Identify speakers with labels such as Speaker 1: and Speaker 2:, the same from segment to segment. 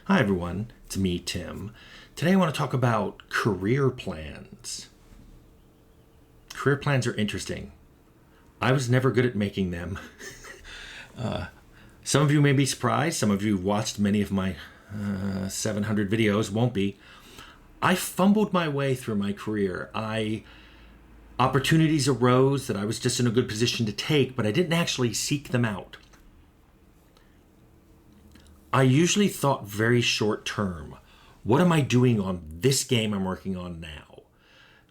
Speaker 1: Hi everyone, it's me, Tim. Today I want to talk about career plans. Career plans are interesting. I was never good at making them. Some of you may be surprised, some of you who've watched many of my 700 videos won't be. I fumbled my way through my career. Opportunities arose that I was just in a good position to take, but I didn't actually seek them out. I usually thought very short term. What am I doing on this game I'm working on now?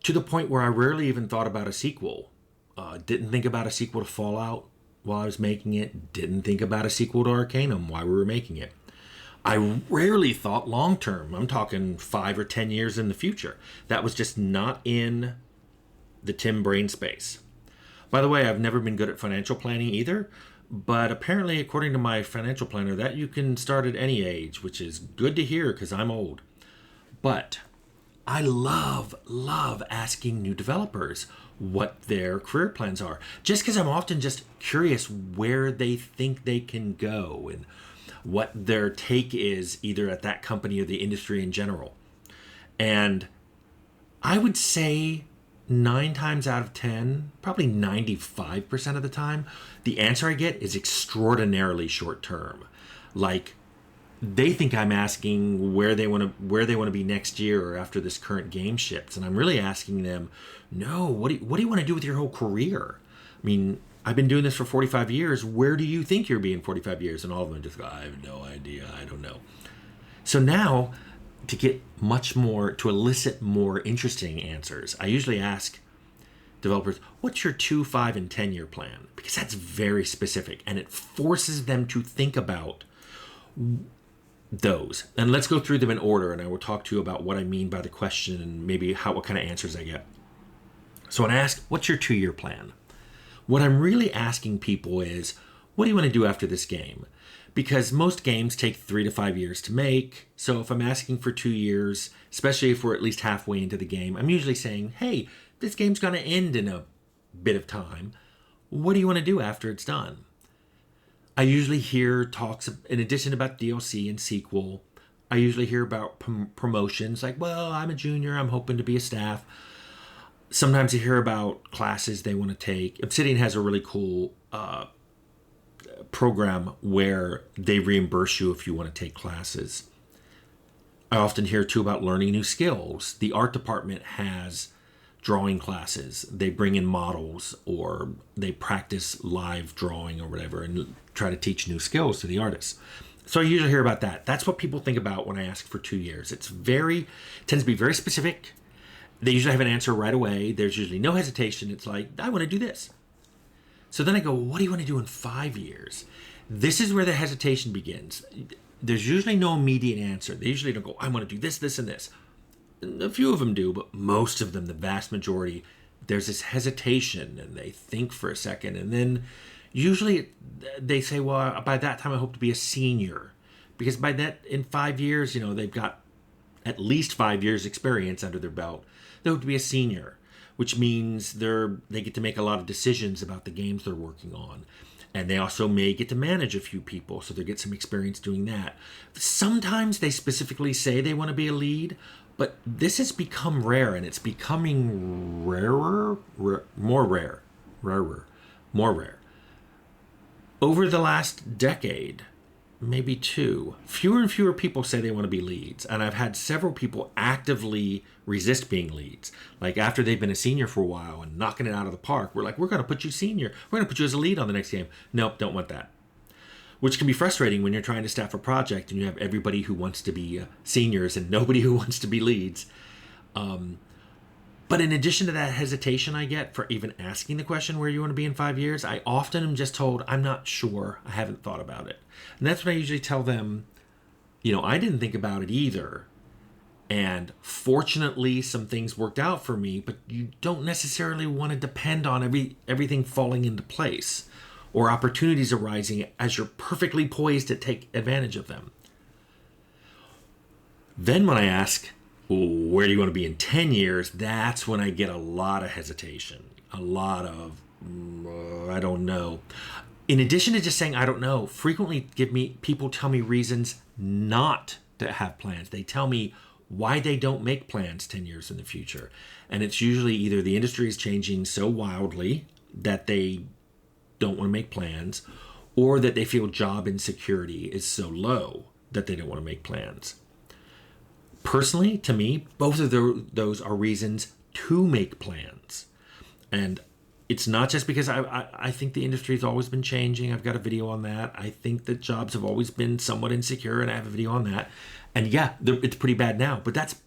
Speaker 1: To the point where I rarely even thought about a sequel. Didn't think about a sequel to Fallout while I was making it. Didn't think about a sequel to Arcanum while we were making it. I rarely thought long term. I'm talking 5 or 10 years in the future. That was just not in the Tim brain space. By the way, I've never been good at financial planning either. But apparently, according to my financial planner, that you can start at any age, which is good to hear because I'm old. But I love asking new developers what their career plans are. Just because I'm often just curious where they think they can go and what their take is either at that company or the industry in general. And I would say 9 times out of 10, probably 95% of the time, the answer I get is extraordinarily short term. Like they think I'm asking where they want to be next year or after this current game ships, and I'm really asking them, no, what do you want to do with your whole career? I mean, I've been doing this for 45 years. Where do you think you'll be in 45 years? And all of them just go, I have no idea. I don't know. So now, to elicit more interesting answers, I usually ask developers, what's your 2, 5, and 10-year plan? Because that's very specific and it forces them to think about those. And let's go through them in order, and I will talk to you about what I mean by the question and maybe what kind of answers I get. So when I ask, what's your 2-year plan? What I'm really asking people is, what do you want to do after this game? Because most games take 3 to 5 years to make. So if I'm asking for 2 years, especially if we're at least halfway into the game, I'm usually saying, hey, this game's going to end in a bit of time. What do you want to do after it's done? I usually hear talks, in addition about DLC and sequel, I usually hear about promotions like, well, I'm a junior, I'm hoping to be a staff. Sometimes I hear about classes they want to take. Obsidian has a really cool program where they reimburse you if you want to take classes. I often hear too about learning new skills. The art department has drawing classes. They bring in models or they practice live drawing or whatever and try to teach new skills to the artists. So I usually hear about that. That's what people think about when I ask for 2 years. Tends to be very specific. They usually have an answer right away. There's usually no hesitation. It's like, I want to do this. So then I go, what do you want to do in 5 years? This is where the hesitation begins. There's usually no immediate answer. They usually don't go, I want to do this, this, and this. And a few of them do, but most of them, the vast majority, there's this hesitation and they think for a second. And then usually they say, well, by that time I hope to be a senior. Because by that, in 5 years, they've got at least 5 years experience under their belt. They hope to be a senior, which means they get to make a lot of decisions about the games they're working on. And they also may get to manage a few people, so they get some experience doing that. Sometimes they specifically say they want to be a lead, but this has become rare, and it's becoming more rare. Over the last decade, maybe 2, fewer and fewer people say they want to be leads. And I've had several people actively resist being leads. Like after they've been a senior for a while and knocking it out of the park, we're like, we're going to put you senior. We're going to put you as a lead on the next game. Nope, don't want that. Which can be frustrating when you're trying to staff a project and you have everybody who wants to be seniors and nobody who wants to be leads. But in addition to that hesitation I get for even asking the question where you want to be in 5 years, I often am just told, I'm not sure. I haven't thought about it. And that's when I usually tell them, I didn't think about it either. And fortunately, some things worked out for me, but you don't necessarily want to depend on everything falling into place or opportunities arising as you're perfectly poised to take advantage of them. Then when I ask, where do you want to be in 10 years, that's when I get a lot of hesitation, a lot of, I don't know. In addition to just saying, I don't know, frequently people tell me reasons not to have plans. They tell me why they don't make plans 10 years in the future. And it's usually either the industry is changing so wildly that they don't want to make plans, or that they feel job insecurity is so low that they don't want to make plans. Personally, to me, both of those are reasons to make plans. And it's not just because I think the industry has always been changing. I've got a video on that. I think that jobs have always been somewhat insecure, and I have a video on that. And yeah, it's pretty bad now. But that's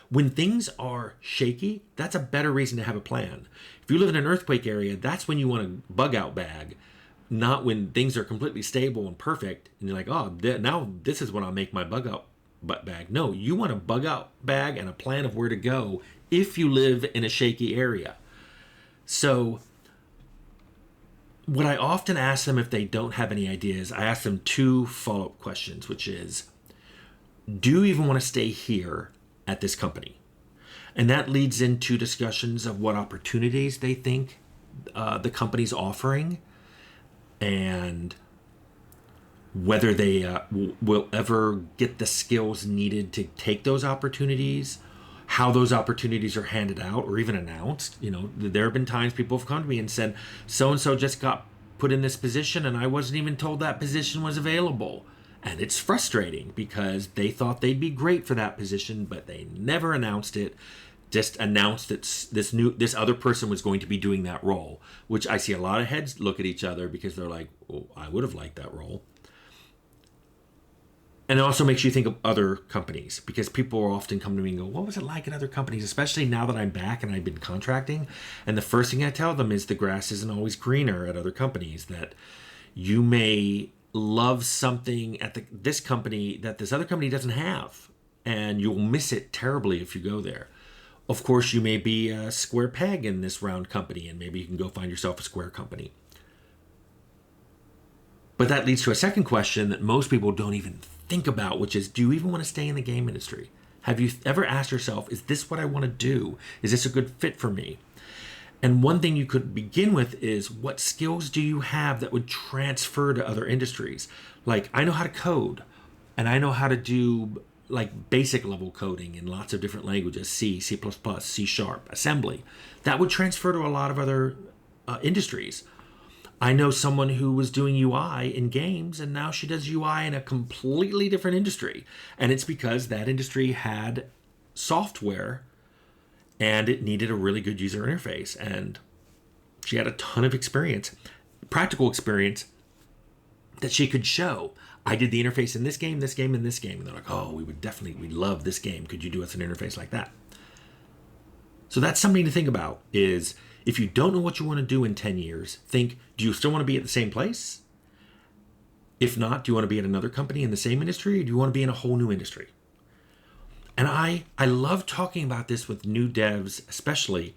Speaker 1: when things are shaky, that's a better reason to have a plan. If you live in an earthquake area, that's when you want a bug out bag, not when things are completely stable and perfect. And you're like, oh, now this is when I'll make my bug out bag. No, you want a bug out bag and a plan of where to go if you live in a shaky area. So what I often ask them if they don't have any ideas, I ask them 2 follow-up questions, which is, do you even want to stay here at this company? And that leads into discussions of what opportunities they think the company's offering, and whether they will ever get the skills needed to take those opportunities, how those opportunities are handed out or even announced. You know, there have been times people have come to me and said, so-and-so just got put in this position and I wasn't even told that position was available. And it's frustrating because they thought they'd be great for that position, but they never announced it. Just announced that this other person was going to be doing that role, which I see a lot of heads look at each other because they're like, oh, I would have liked that role. And it also makes you think of other companies, because people will often come to me and go, what was it like in other companies, especially now that I'm back and I've been contracting? And the first thing I tell them is the grass isn't always greener at other companies, that you may love something at this company that this other company doesn't have, and you'll miss it terribly if you go there. Of course, you may be a square peg in this round company, and maybe you can go find yourself a square company. But that leads to a second question that most people don't even think about, which is, do you even want to stay in the game industry? Have you ever asked yourself, is this what I want to do? Is this a good fit for me? And one thing you could begin with is, what skills do you have that would transfer to other industries? Like, I know how to code, and I know how to do like basic level coding in lots of different languages, C, C++, C#, assembly. That would transfer to a lot of other industries. I know someone who was doing UI in games, and now she does UI in a completely different industry. And it's because that industry had software and it needed a really good user interface. And she had a ton of experience, practical experience, that she could show. I did the interface in this game, this game, and this game. And they're like, oh, we love this game. Could you do us an interface like that? So that's something to think about, is if you don't know what you want to do in 10 years, think, do you still want to be at the same place? If not, do you want to be at another company in the same industry, or do you want to be in a whole new industry? And I love talking about this with new devs, especially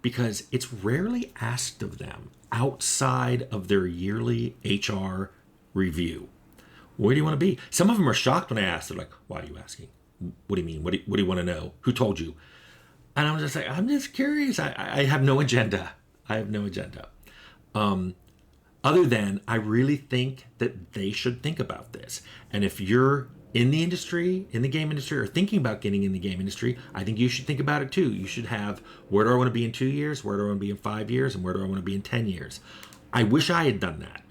Speaker 1: because it's rarely asked of them outside of their yearly HR review. Where do you want to be? Some of them are shocked when I ask. They're like, why are you asking? What do you mean? What do you want to know? Who told you? And I'm just like, I'm just curious. I have no agenda. I have no agenda. Other than I really think that they should think about this. And if you're in the industry, in the game industry, or thinking about getting in the game industry, I think you should think about it too. You should have, where do I want to be in 2 years? Where do I want to be in 5 years? And where do I want to be in 10 years? I wish I had done that.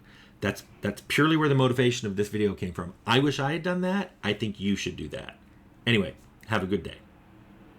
Speaker 1: That's purely where the motivation of this video came from. I wish I had done that. I think you should do that. Anyway, have a good day.